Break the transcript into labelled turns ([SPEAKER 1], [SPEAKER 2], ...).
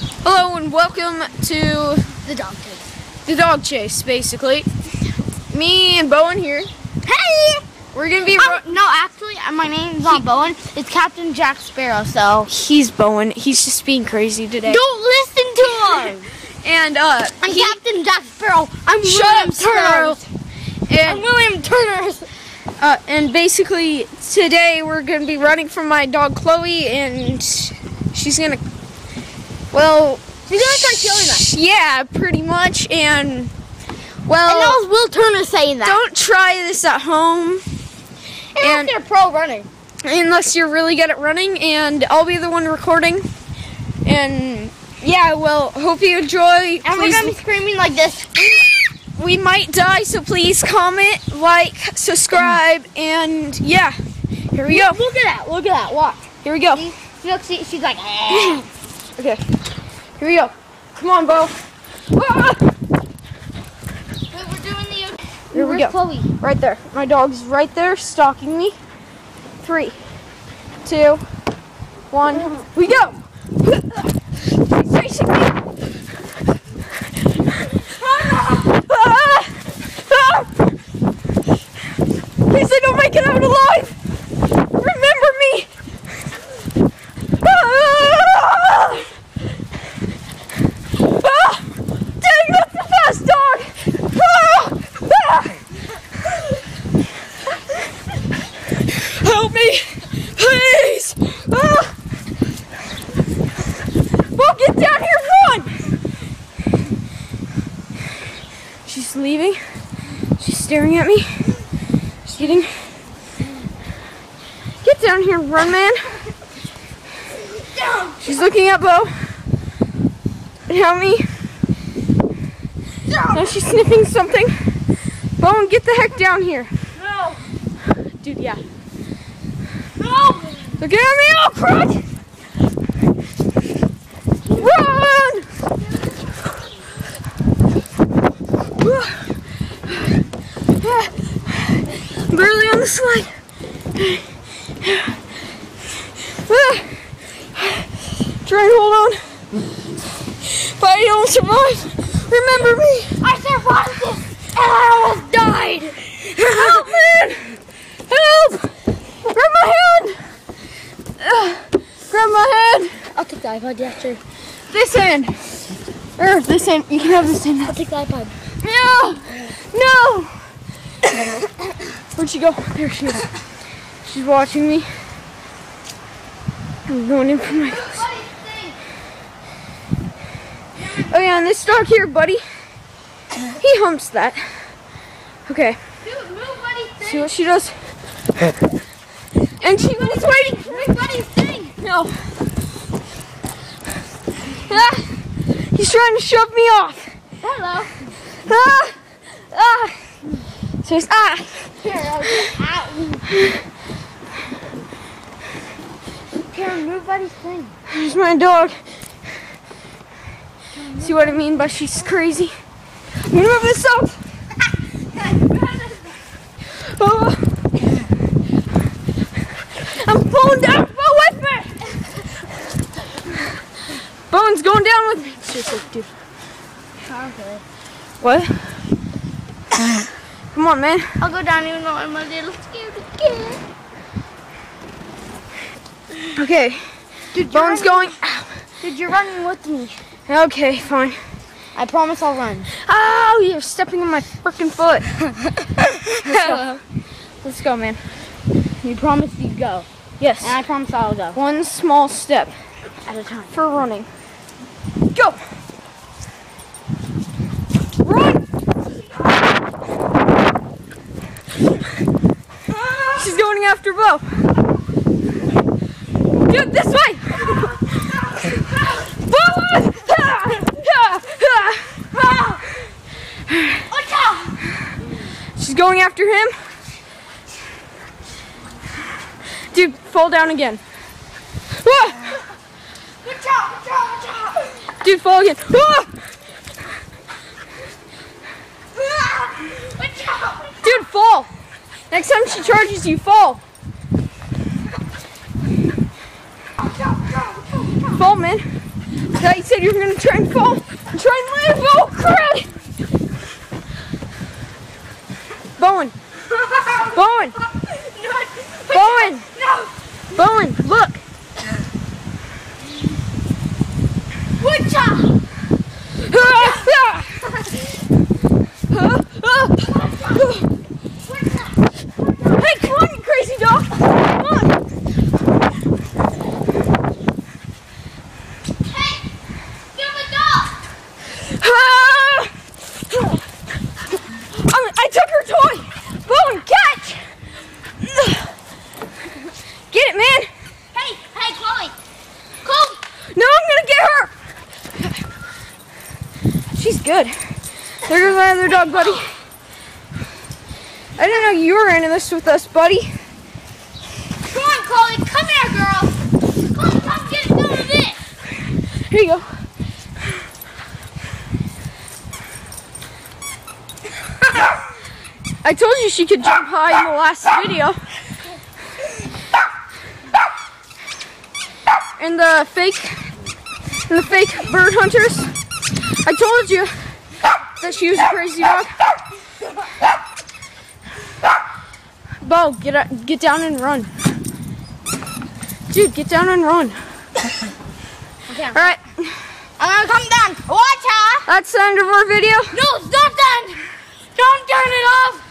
[SPEAKER 1] Hello and welcome to
[SPEAKER 2] the dog chase.
[SPEAKER 1] The dog chase, basically. Me and Bowen here.
[SPEAKER 2] Hey!
[SPEAKER 1] We're gonna be
[SPEAKER 2] no, actually, my name's not Bowen. It's Captain Jack Sparrow, so...
[SPEAKER 1] He's Bowen. He's just being crazy today.
[SPEAKER 2] Don't listen to him!
[SPEAKER 1] And,
[SPEAKER 2] I'm Captain Jack Sparrow. I'm
[SPEAKER 1] William Turner.
[SPEAKER 2] I'm William Turner.
[SPEAKER 1] And basically, today we're gonna be running from my dog Chloe, and she's gonna... Well...
[SPEAKER 2] She's gonna start killing us.
[SPEAKER 1] Yeah, pretty much, and... Well...
[SPEAKER 2] And that was Will Turner saying that.
[SPEAKER 1] Don't try this at home.
[SPEAKER 2] And you're pro running.
[SPEAKER 1] Unless you're really good at running, and I'll be the one recording. And yeah, well, hope you enjoy.
[SPEAKER 2] And we're gonna be screaming like this.
[SPEAKER 1] We might die, so please comment, like, subscribe, and yeah, here we go.
[SPEAKER 2] Look at that! Look at that! Watch.
[SPEAKER 1] Here we go.
[SPEAKER 2] See, she's like.
[SPEAKER 1] Okay, here we go. Come on, Bo. Here we go.
[SPEAKER 2] Chloe?
[SPEAKER 1] Right there. My dog's right there, stalking me. 3, 2, 1. We go. He's chasing me. Please, I don't make it out alive. Remember me. Dang, that's a fast dog. Help me, please! Well, get down here, run! She's leaving. She's staring at me. She's getting... Get down here, run, man. She's looking at Bo. Help me. Now she's sniffing something. Bowen, get the heck down here.
[SPEAKER 2] No.
[SPEAKER 1] Dude, yeah.
[SPEAKER 2] No.
[SPEAKER 1] Look at me, oh crap! Run! I'm barely on the slide. Try and hold on. But I don't survive. Remember me.
[SPEAKER 2] I survived this and I almost died.
[SPEAKER 1] Help, man! Help! Grab my hand! Grab my hand!
[SPEAKER 2] I'll take the iPod, yeah, sure.
[SPEAKER 1] This hand! Or this hand. You can have this hand.
[SPEAKER 2] I'll take the iPod.
[SPEAKER 1] No! No! Where'd she go? There she is. She's watching me. I'm going in for my clothes. Oh yeah, and this dog here, buddy, he humps that. Okay.
[SPEAKER 2] Dude, move Buddy's thing.
[SPEAKER 1] See what she does. And she was waiting for me.
[SPEAKER 2] Move Buddy's thing.
[SPEAKER 1] No. Ah, he's trying to shove me off.
[SPEAKER 2] Hello.
[SPEAKER 1] So he's
[SPEAKER 2] Here, I'll get out. Karen, move Buddy's thing.
[SPEAKER 1] There's my dog. See what I mean by she's crazy? I'm gonna move this up. Oh. I'm pulling down. Bo with me. Bowen's going down with me. Seriously, dude.
[SPEAKER 2] Okay.
[SPEAKER 1] What? Come on, man.
[SPEAKER 2] I'll go down even though I'm a little scared again.
[SPEAKER 1] Okay.
[SPEAKER 2] Dude,
[SPEAKER 1] Bowen's going.
[SPEAKER 2] Dude, you're running with me.
[SPEAKER 1] Okay, fine.
[SPEAKER 2] I promise I'll run.
[SPEAKER 1] Oh, you're stepping on my freaking foot. Let's go. Let's go, man.
[SPEAKER 2] You promised you'd go.
[SPEAKER 1] Yes.
[SPEAKER 2] And I promise I'll go.
[SPEAKER 1] One small step
[SPEAKER 2] At a time.
[SPEAKER 1] for running. Go! Run! She's going after Bo. Dude, this way! Bo! She's going after him. Dude, fall down again. Dude, fall again. Dude, fall. Next time she charges you, fall. Fall, man. thought you said you were gonna try and fall and try and live. Oh crap! Bowen. Bowen. Bowen.
[SPEAKER 2] No.
[SPEAKER 1] Bowen, look.
[SPEAKER 2] Woodchuck.
[SPEAKER 1] Hey, come on, you crazy dog. Come on.
[SPEAKER 2] Hey, give him a dog.
[SPEAKER 1] I took her toy. Bowen, catch. Get it, man.
[SPEAKER 2] Hey, Chloe. Chloe.
[SPEAKER 1] No, I'm gonna get her. She's good. There goes my other dog, buddy. I didn't know you were into this with us, buddy.
[SPEAKER 2] Come on, Chloe. Come here, girl. Chloe, come get some of this.
[SPEAKER 1] Here you go. I told you she could jump high in the last video. And the fake bird hunters. I told you that she was a crazy dog. Bo, get down and run. Dude, get down and run.
[SPEAKER 2] Okay.
[SPEAKER 1] All right.
[SPEAKER 2] I'm gonna come down. Watch out.
[SPEAKER 1] That's the end of our video.
[SPEAKER 2] No, it's not done. Don't turn it off.